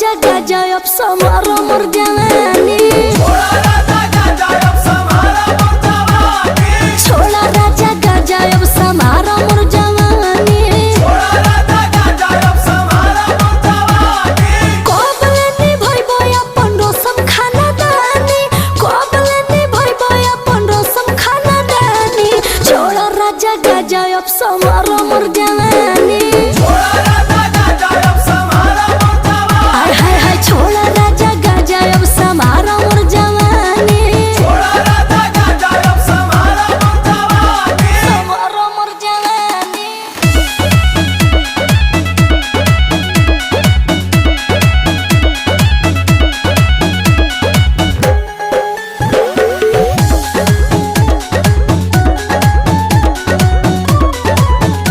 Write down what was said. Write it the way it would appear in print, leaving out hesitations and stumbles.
राजा गाजा अब समारो मोर जवानी। छोड़ा राजा गाजा अब समारो मोर जवानी। कोबले निभइबो अपन रसम खाना दानी। कोबले निभइबो अपन रसम खाना दानी। छोड़ा राजा गाजा अब समारो मोर जवानी।